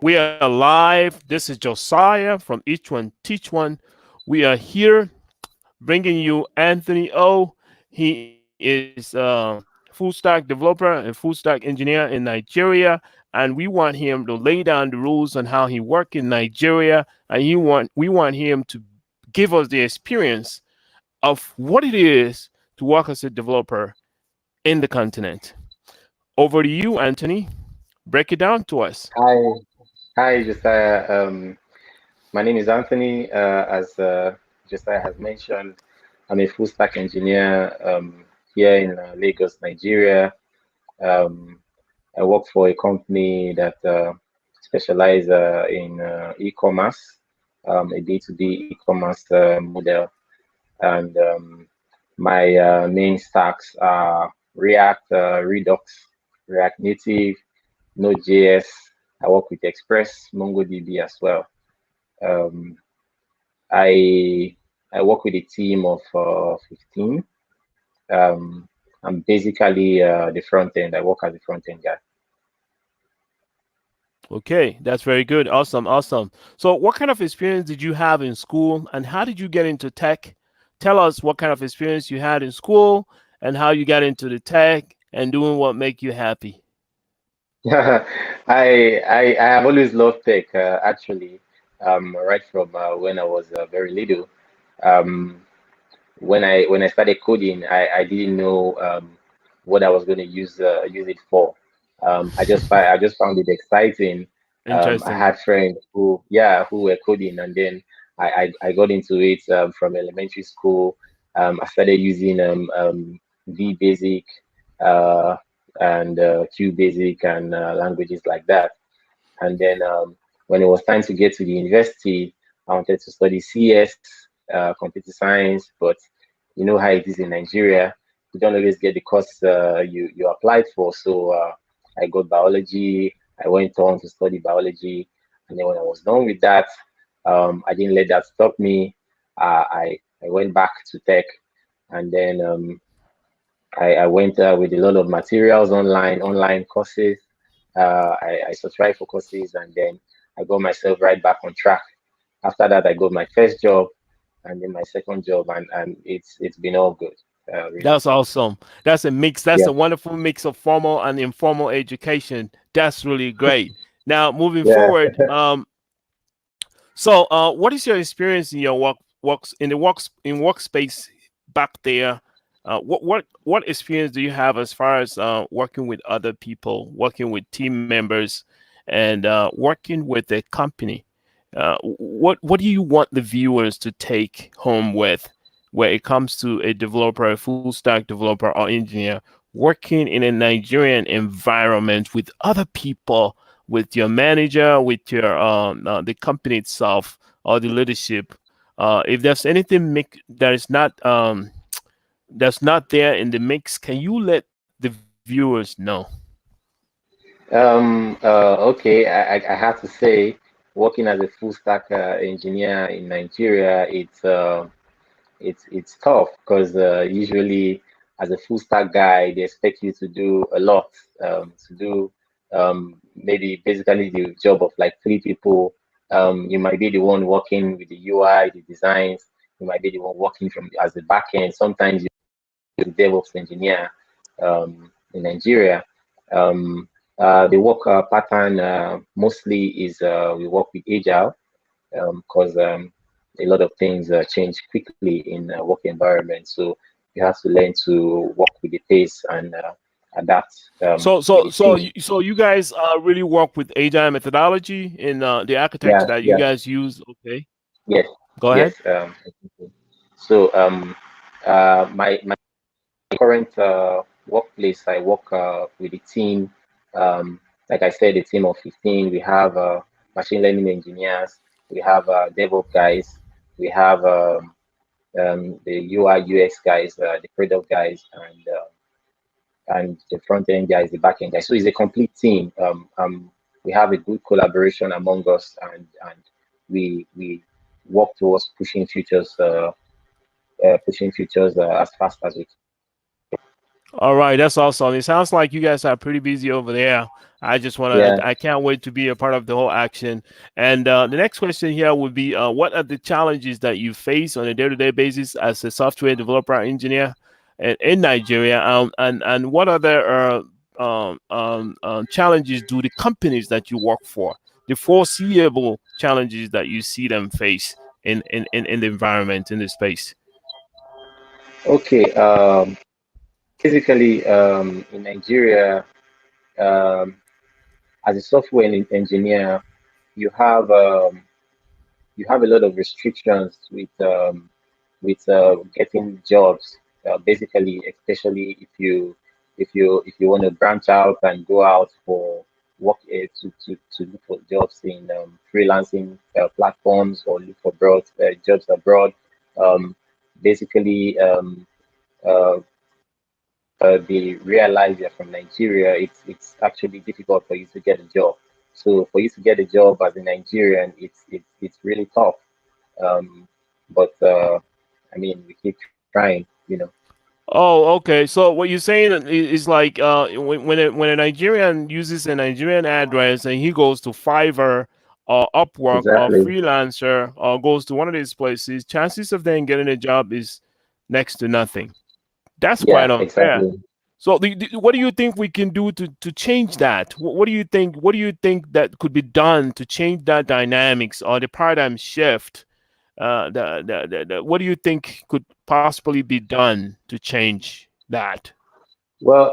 We are live. This is Josiah from Each One Teach One. We are here bringing you Anthony O. He is a full stack developer and full stack engineer in Nigeria, and we want him to lay down the rules on how he work in Nigeria, and we want him to give us the experience of what it is to work as a developer in the continent. Over to you, Anthony. Break it down to us. Hi, hi, Josiah. My name is Anthony. As Josiah has mentioned, I'm a full stack engineer here in Lagos, Nigeria. Um, I work for a company that specializes in e-commerce, a day-to-day e-commerce model, and my main stacks are React, Redux, React Native, Node.js. I work with Express, MongoDB as well. Um, I I work with a team of 15. Um, I'm basically the front end. I work as a front end guy. Okay, that's very good. Awesome, awesome. So, what kind of experience did you have in school, and how did you get into tech? Tell us what kind of experience you had in school, and how you got into the tech and doing what make you happy. I have always loved tech actually, right from when I was very little. Um, when I started coding, I didn't know what I was going to use it for. I just found it exciting. I Interesting. had friends who were coding, and then I got into it from elementary school. I started using V Basic uh, and Q Basic and languages like that. And then when it was time to get to the university, I wanted to study CS, computer science, but you know how it is in Nigeria. You don't always get the course you applied for. So I got biology. I went on to study biology. And then when I was done with that, I didn't let that stop me. I went back to tech. And then I went with a lot of materials online courses. I subscribed for courses, and then I got myself right back on track. After that, I got my first job, and then my second job, and it's been all good, really. That's awesome. That's a mix. That's Yeah, a wonderful mix of formal and informal education. That's really great. Now, moving yeah. forward, what is your experience in your works in the workspace back there? What experience do you have as far as working with other people, working with team members, and working with a company? What do you want the viewers to take home with, where it comes to a developer, a full stack developer or engineer working in a Nigerian environment with other people, with your manager, with your the company itself or the leadership? If there's anything that's not there in the mix, can you let the viewers know? Okay, I have to say, working as a full stack engineer in Nigeria, it's tough because usually as a full stack guy they expect you to do a lot, to do maybe basically the job of like three people. You might be the one working with the UI, the designs. You might be the one working from as the back end. Sometimes you're the DevOps engineer in Nigeria. um, the work pattern mostly is we work with agile because a lot of things change quickly in work environment. So you have to learn to work with the pace and adapt with the team. So you guys really work with agile methodology in the Yeah, architecture that you yeah, guys use. Okay, yes, go yes. ahead. So my current workplace, I work with a team. Like I said, a team of 15. We have machine learning engineers. We have DevOps guys. We have the UI UX guys, the product guys, and the front end guys, the back end guys. So it's a complete team. We have a good collaboration among us, and we work towards pushing features as fast as we can. All right, that's awesome. It sounds like you guys are pretty busy over there. I just want Yeah. to, I can't wait to be a part of the whole action. And the next question here would be what are the challenges that you face on a day-to-day basis as a software developer engineer in Nigeria? And what other challenges do the companies that you work for, the foreseeable challenges that you see them face in the environment, in the space? Okay. Basically, in Nigeria, um, as a software engineer, you have um, you have a lot of restrictions with getting jobs. Basically, especially if you want to branch out and go out for work to look for jobs in freelancing platforms or look for jobs abroad. Um, basically, uh, they realize you're from Nigeria, it's actually difficult for you to get a job. So for you to get a job as a Nigerian, it's really tough. Um, but I mean, we keep trying. Oh, okay. So what you're saying is like when a Nigerian uses a Nigerian address and he goes to Fiverr or Upwork or Exactly. freelancer or goes to one of these places, chances of them getting a job is next to nothing. That's quite Yeah, unfair. exactly. So what do you think we can do to change that? What do you think? What do you think that could be done to change that dynamics or the paradigm shift? What do you think could possibly be done to change that? Well,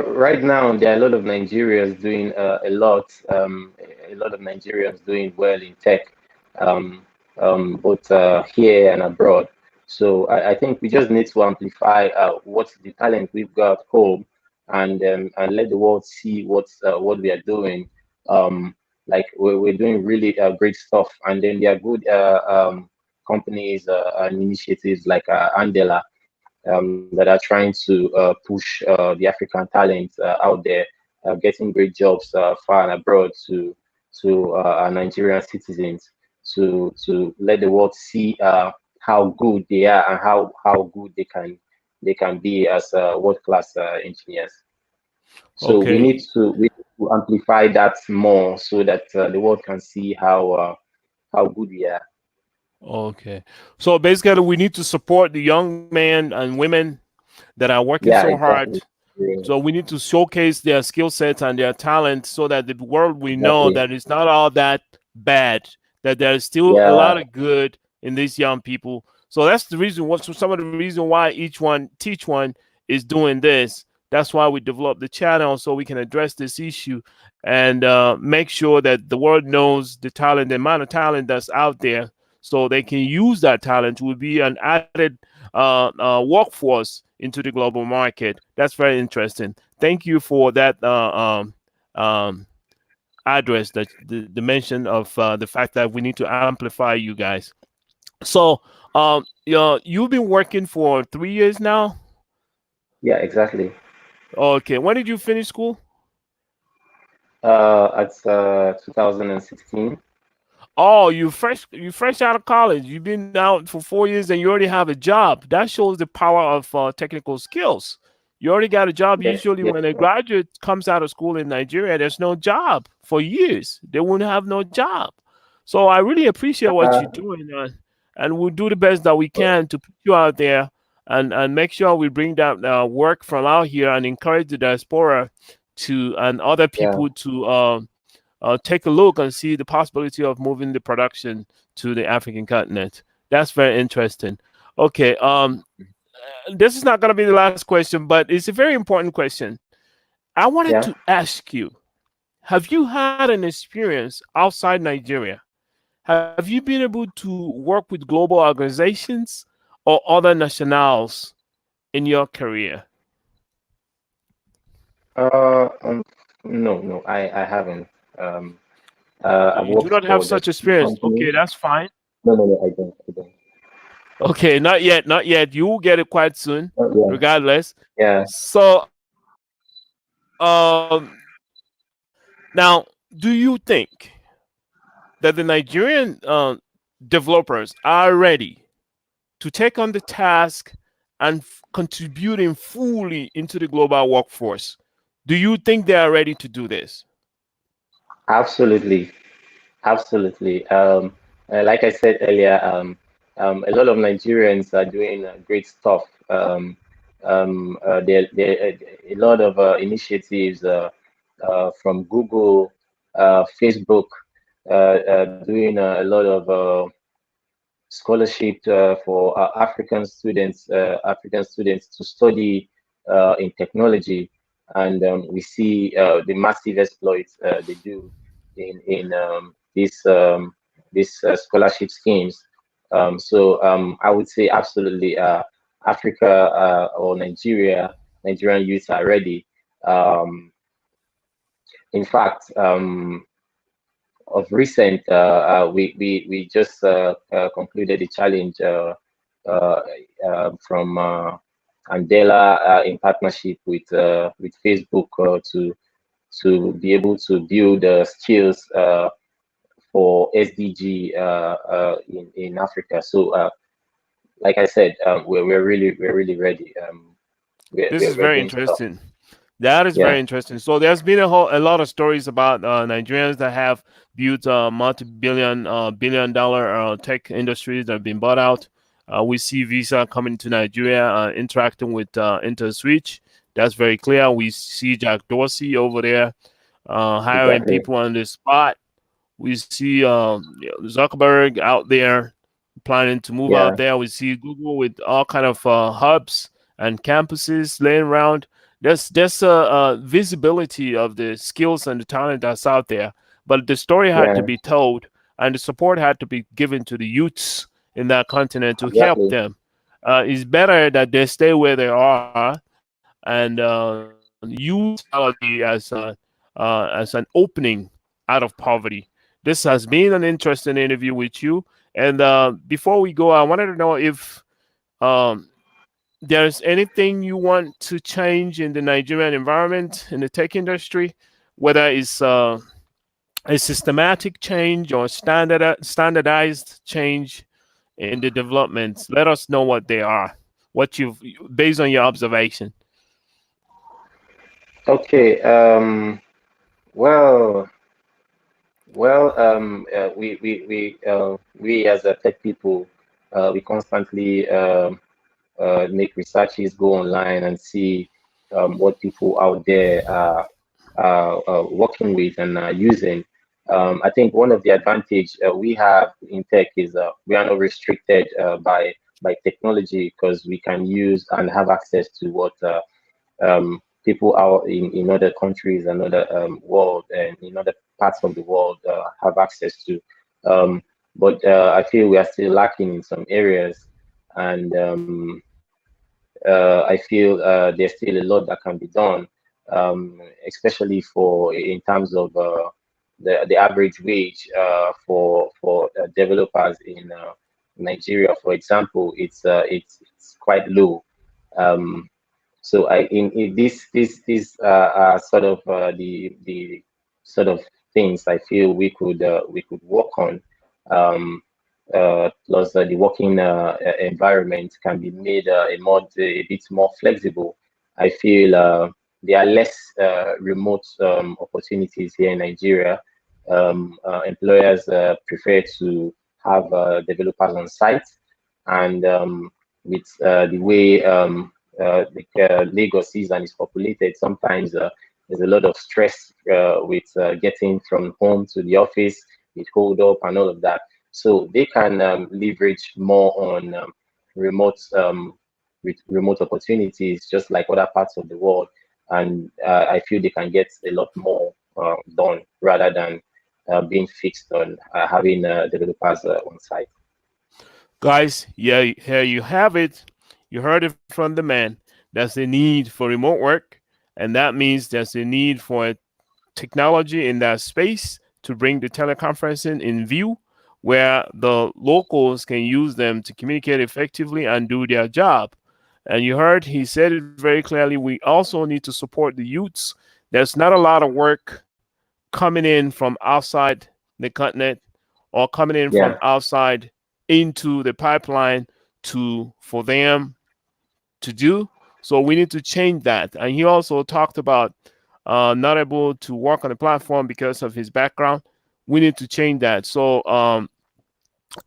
right now there are a lot of Nigerians doing a lot of Nigerians doing well in tech, um, both here and abroad. So I think we just need to amplify what's the talent we've got home, and let the world see what we are doing. Like we're doing really great stuff, and then there are good companies and initiatives like Andela that are trying to push the African talent out there, getting great jobs far and abroad to our Nigerian citizens to let the world see how good they are and how good they can be as world class engineers. So Okay. we need to amplify that more so that the world can see how good we are. Okay. So basically, we need to support the young men and women that are working Yeah, so hard. exactly. Yeah, So we need to showcase their skill sets and their talent so that the world will know exactly. that it's not all that bad, that there's still a Yeah, lot of good in these young people. So that's the reason, what's some of the reason why each one, teach one is doing this. That's why we developed the channel so we can address this issue and make sure that the world knows the talent, the amount of talent that's out there, so they can use that talent to be an added workforce into the global market. That's very interesting. Thank you for that um, address, that the mention of the fact that we need to amplify you guys. So, you've been working for 3 years now. yeah, exactly. Okay, when did you finish school? It's 2016. Oh, you fresh out of college. You've been out for 4 years and you already have a job. That shows the power of technical skills. You already got a job. Yes, Usually, yes. when a graduate comes out of school in Nigeria, there's no job for years. They won't have no job. So I really appreciate what you're Uh, doing, and we'll do the best that we can to put you out there and make sure we bring that work from out here and encourage the diaspora to and other yeah, people to take a look and see the possibility of moving the production to the African continent. That's very interesting. Okay, this is not going to be the last question, but it's a very important question. I wanted to yeah. ask you: have you had an experience outside Nigeria? Have you been able to work with global organizations or other nationals in your career? Um, no, no, I haven't. Um, I've You do worked not have for such just two experience. Okay, companies. that's fine. No, no, no, I don't. I don't. Okay, not yet, not yet. You will get it quite soon, Yeah, regardless. yeah. So, now, do you think that the Nigerian developers are ready to take on the task and contributing fully into the global workforce. Do you think they are ready to do this? Absolutely. Absolutely. Like I said earlier, a lot of Nigerians are doing great stuff. There a lot of initiatives from Google, Facebook, doing a lot of scholarship for African students to study in technology, and we see the massive exploits they do in these scholarship schemes. I would say absolutely, Africa or Nigerian youth are ready. Um, in fact, of recent, we just concluded the challenge uh, from Andela in partnership with Facebook to be able to build skills for SDG in Africa. So, like I said, we're really ready. This is We're very doing stuff. interesting. That is Yeah, very interesting. So there's been a lot of stories about Nigerians that have built billion dollar tech industries that have been bought out. We see Visa coming to Nigeria, interacting with InterSwitch. That's very clear. We see Jack Dorsey over there hiring exactly. people on the spot. We see Zuckerberg out there planning to move out Yeah, there. We see Google with all kind of hubs and campuses laying around. There's a visibility of the skills and the talent that's out there, but the story had to yeah, be told, and the support had to be given to the youths in that continent to help exactly. them. It's better that they stay where they are and use technology as an opening out of poverty. This has been an interesting interview with you. And before we go, I wanted to know if um, there's anything you want to change in the Nigerian environment in the tech industry, whether it's a systematic change or standardized change in the developments. Let us know what they are, what you've based on your observation. Okay. Well, we as a tech people, we constantly make researches, go online and see what people out there are working with and using. I think one of the advantage we have in tech is we are not restricted by technology because we can use and have access to what people out in other countries and other world and in other parts of the world have access to. But I feel we are still lacking in some areas, and I feel there's still a lot that can be done, especially for in terms of the average wage for developers in Nigeria, for example, it's quite low. Um, so in this are sort of the sort of things I feel we could work on. Um, Plus, the working environment can be made a bit more flexible. I feel there are less remote opportunities here in Nigeria. Employers prefer to have developers on site, and with the way Lagos is and is populated, sometimes there's a lot of stress with getting from home to the office, with hold up and all of that. So they can leverage more on remote opportunities, just like other parts of the world. And I feel they can get a lot more done rather than being fixed on having developers on site. Guys, yeah, here you have it. You heard it from the man. There's a need for remote work, and that means there's a need for technology in that space to bring the teleconferencing in view, where the locals can use them to communicate effectively and do their job. And you heard he said it very clearly. We also need to support the youths. There's not a lot of work coming in from outside the continent or coming in from Yeah, outside into the pipeline to for them to do. So we need to change that. And he also talked about not able to work on the platform because of his background. We need to change that. So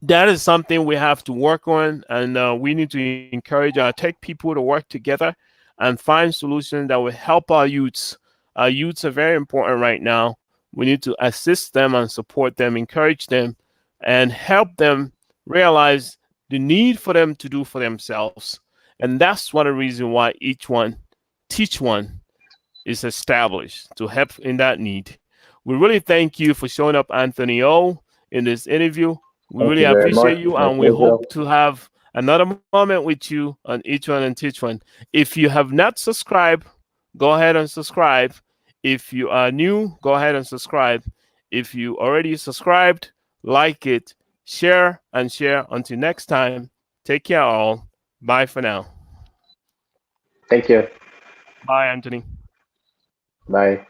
that is something we have to work on, and we need to encourage our tech people to work together and find solutions that will help our youths. Our youths are very important right now. We need to assist them and support them, encourage them, and help them realize the need for them to do for themselves. And that's one of the reasons why each one, teach one, is established to help in that need. We really thank you for showing up, Anthony O, in this interview. We Thank really you very much. appreciate you, My and we pleasure. hope to have another moment with you on each one and teach one. If you have not subscribed, go ahead and subscribe. If you are new, go ahead and subscribe. If you already subscribed, like it, share, and share. Until next time, take care, all. Bye for now. Thank you. Bye, Anthony. Bye.